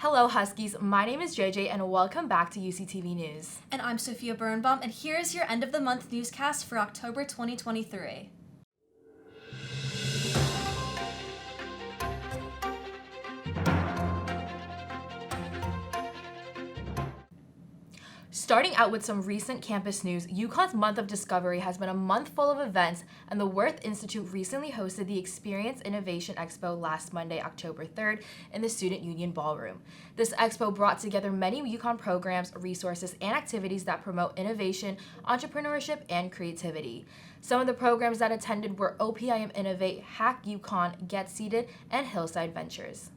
Hello Huskies, my name is JJ and welcome back to UCTV News. And I'm Sophia Birnbaum, and here is your end of the month newscast for October 2023. Starting out with some recent campus news, UConn's Month of Discovery has been a month full of events, and the Worth Institute recently hosted the Experience Innovation Expo last Monday, October 3rd, in the Student Union Ballroom. This expo brought together many UConn programs, resources, and activities that promote innovation, entrepreneurship, and creativity. Some of the programs that attended were OPIM Innovate, Hack UConn, Get Seated, and Hillside Ventures.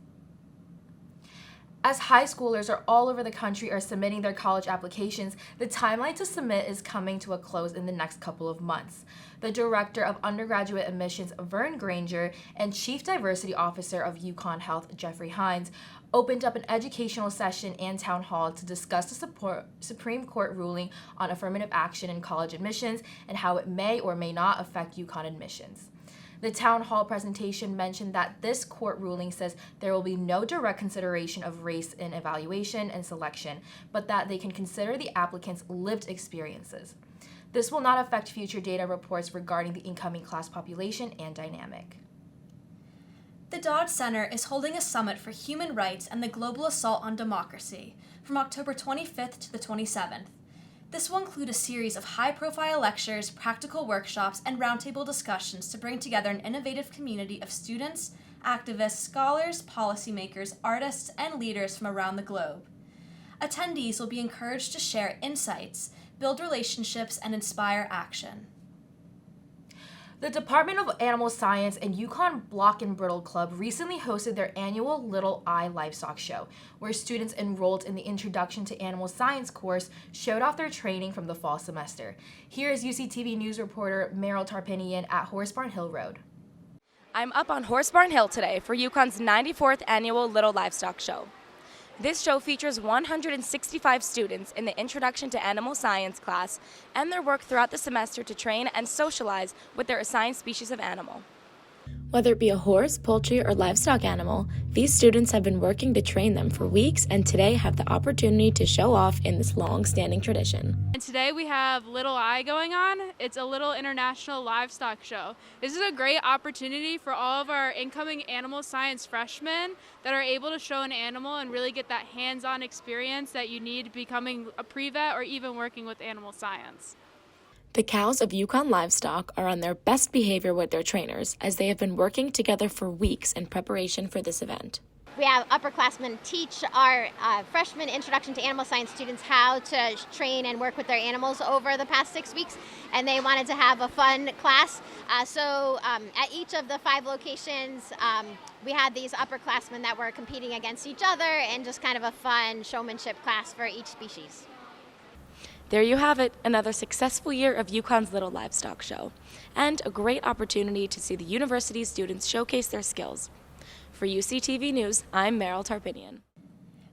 As high schoolers all over the country are submitting their college applications, the timeline to submit is coming to a close in the next couple of months. The Director of Undergraduate Admissions, Vern Granger, and Chief Diversity Officer of UConn Health, Jeffrey Hines, opened up an educational session and town hall to discuss the Supreme Court ruling on affirmative action in college admissions and how it may or may not affect UConn admissions. The town hall presentation mentioned that this court ruling says there will be no direct consideration of race in evaluation and selection, but that they can consider the applicant's lived experiences. This will not affect future data reports regarding the incoming class population and dynamic. The Dodd Center is holding a summit for human rights and the global assault on democracy from October 25th to the 27th. This will include a series of high-profile lectures, practical workshops, and roundtable discussions to bring together an innovative community of students, activists, scholars, policymakers, artists, and leaders from around the globe. Attendees will be encouraged to share insights, build relationships, and inspire action. The Department of Animal Science and UConn Block and Brittle Club recently hosted their annual Little Eye Livestock Show, where students enrolled in the Introduction to Animal Science course showed off their training from the fall semester. Here is UCTV News reporter Meryl Tarpinian at Horse Barn Hill Road. I'm up on Horse Barn Hill today for UConn's 94th annual Little Livestock Show. This show features 165 students in the Introduction to Animal Science class and their work throughout the semester to train and socialize with their assigned species of animal. Whether it be a horse, poultry, or livestock animal, these students have been working to train them for weeks and today have the opportunity to show off in this long-standing tradition. And today we have Little Eye going on. It's a little international livestock show. This is a great opportunity for all of our incoming animal science freshmen that are able to show an animal and really get that hands-on experience that you need becoming a pre-vet or even working with animal science. The cows of UConn Livestock are on their best behavior with their trainers as they have been working together for weeks in preparation for this event. We have upperclassmen teach our freshman Introduction to Animal Science students how to train and work with their animals over the past 6 weeks, and they wanted to have a fun class. So at each of the 5 locations, we had these upperclassmen that were competing against each other and just kind of a fun showmanship class for each species. There you have it, another successful year of UConn's Little Livestock Show, and a great opportunity to see the university's students showcase their skills. For UCTV News, I'm Meryl Tarpinian.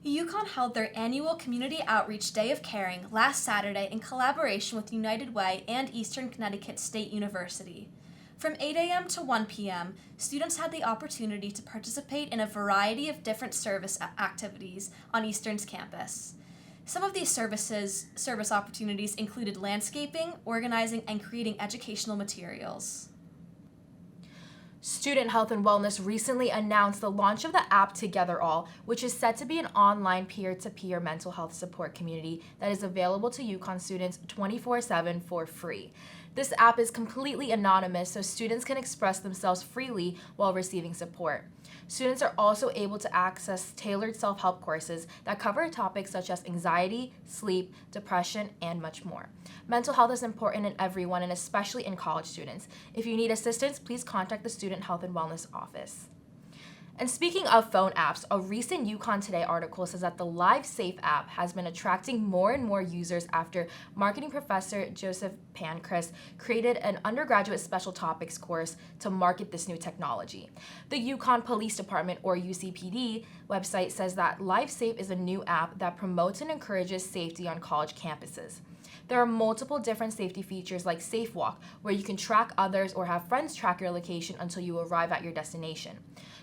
UConn held their annual Community Outreach Day of Caring last Saturday in collaboration with United Way and Eastern Connecticut State University. From 8 a.m. to 1 p.m., students had the opportunity to participate in a variety of different service activities on Eastern's campus. Some of these service opportunities included landscaping, organizing, and creating educational materials. Student Health and Wellness recently announced the launch of the app Together All, which is set to be an online peer-to-peer mental health support community that is available to UConn students 24/7 for free. This app is completely anonymous, so students can express themselves freely while receiving support. Students are also able to access tailored self-help courses that cover topics such as anxiety, sleep, depression, and much more. Mental health is important in everyone, and especially in college students. If you need assistance, please contact the Student Health and Wellness office. And speaking of phone apps, a recent UConn Today article says that the LiveSafe app has been attracting more and more users after marketing professor Joseph Pancras created an undergraduate special topics course to market this new technology. The UConn Police Department, or UCPD, website says that LiveSafe is a new app that promotes and encourages safety on college campuses. There are multiple different safety features like Safe Walk, where you can track others or have friends track your location until you arrive at your destination.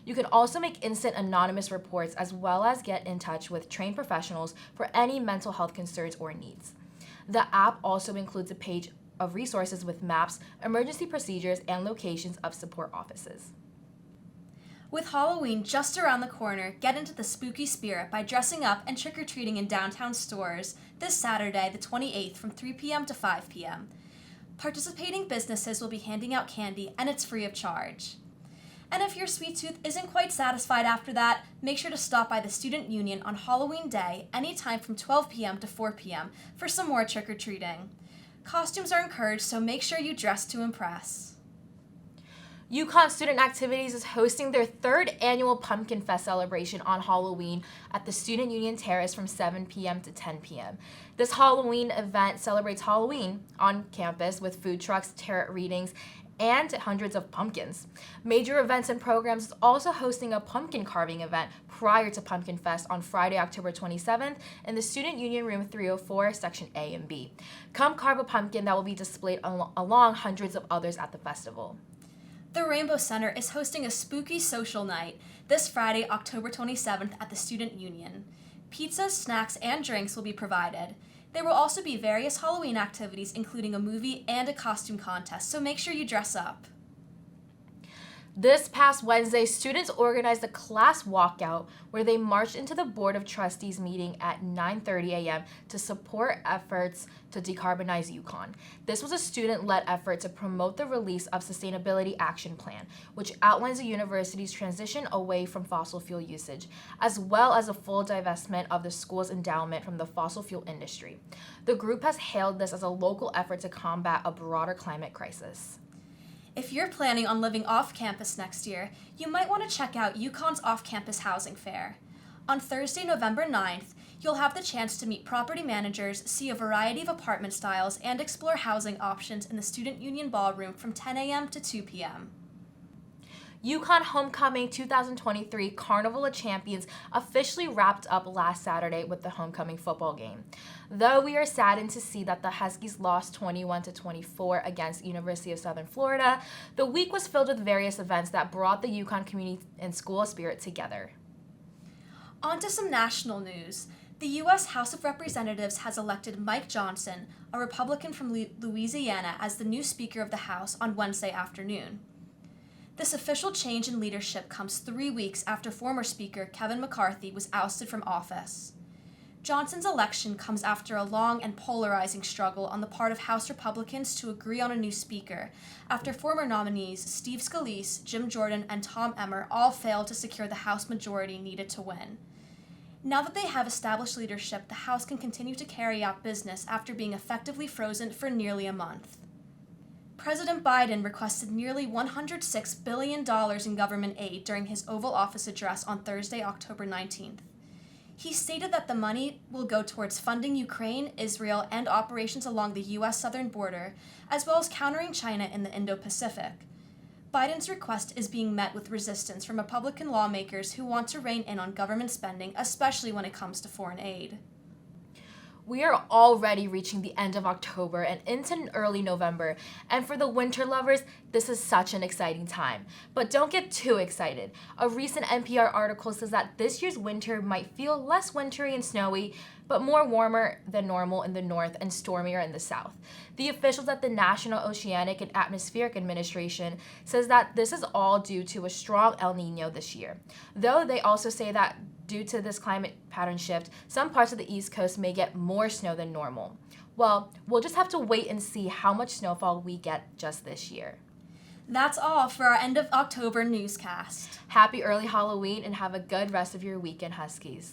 You can also make instant anonymous reports as well as get in touch with trained professionals for any mental health concerns or needs. The app also includes a page of resources with maps, emergency procedures, and locations of support offices. With Halloween just around the corner, get into the spooky spirit by dressing up and trick-or-treating in downtown stores this Saturday, the 28th, from 3 p.m. to 5 p.m. Participating businesses will be handing out candy, and it's free of charge. And if your sweet tooth isn't quite satisfied after that, make sure to stop by the Student Union on Halloween Day, anytime from 12 p.m. to 4 p.m. for some more trick-or-treating. Costumes are encouraged, so make sure you dress to impress. UConn Student Activities is hosting their third annual Pumpkin Fest celebration on Halloween at the Student Union Terrace from 7 p.m. to 10 p.m. This Halloween event celebrates Halloween on campus with food trucks, tarot readings, and hundreds of pumpkins. Major Events and Programs is also hosting a pumpkin carving event prior to Pumpkin Fest on Friday, October 27th in the Student Union Room 304, Section A and B. Come carve a pumpkin that will be displayed along hundreds of others at the festival. The Rainbow Center is hosting a spooky social night this Friday, October 27th at the Student Union. Pizzas, snacks, and drinks will be provided. There will also be various Halloween activities, including a movie and a costume contest, so make sure you dress up. This past Wednesday, students organized a class walkout where they marched into the Board of Trustees meeting at 9:30 a.m. to support efforts to decarbonize UConn. This was a student-led effort to promote the release of Sustainability Action Plan, which outlines the university's transition away from fossil fuel usage, as well as a full divestment of the school's endowment from the fossil fuel industry. The group has hailed this as a local effort to combat a broader climate crisis. If you're planning on living off-campus next year, you might want to check out UConn's off-campus housing fair. On Thursday, November 9th, you'll have the chance to meet property managers, see a variety of apartment styles, and explore housing options in the Student Union Ballroom from 10 a.m. to 2 p.m. UConn Homecoming 2023 Carnival of Champions officially wrapped up last Saturday with the homecoming football game. Though we are saddened to see that the Huskies lost 21-24 against University of Southern Florida, the week was filled with various events that brought the UConn community and school spirit together. On to some national news. The U.S. House of Representatives has elected Mike Johnson, a Republican from Louisiana, as the new Speaker of the House on Wednesday afternoon. This official change in leadership comes 3 weeks after former Speaker Kevin McCarthy was ousted from office. Johnson's election comes after a long and polarizing struggle on the part of House Republicans to agree on a new Speaker, after former nominees Steve Scalise, Jim Jordan, and Tom Emmer all failed to secure the House majority needed to win. Now that they have established leadership, the House can continue to carry out business after being effectively frozen for nearly a month. President Biden requested nearly $106 billion in government aid during his Oval Office address on Thursday, October 19th. He stated that the money will go towards funding Ukraine, Israel, and operations along the U.S. southern border, as well as countering China in the Indo-Pacific. Biden's request is being met with resistance from Republican lawmakers who want to rein in on government spending, especially when it comes to foreign aid. We are already reaching the end of October and into early November, and for the winter lovers, this is such an exciting time. But don't get too excited. A recent NPR article says that this year's winter might feel less wintry and snowy, but more warmer than normal in the north and stormier in the south. The officials at the National Oceanic and Atmospheric Administration says that this is all due to a strong El Nino this year. Though they also say that due to this climate pattern shift, some parts of the East Coast may get more snow than normal. Well, we'll just have to wait and see how much snowfall we get just this year. That's all for our end of October newscast. Happy early Halloween and have a good rest of your weekend, Huskies.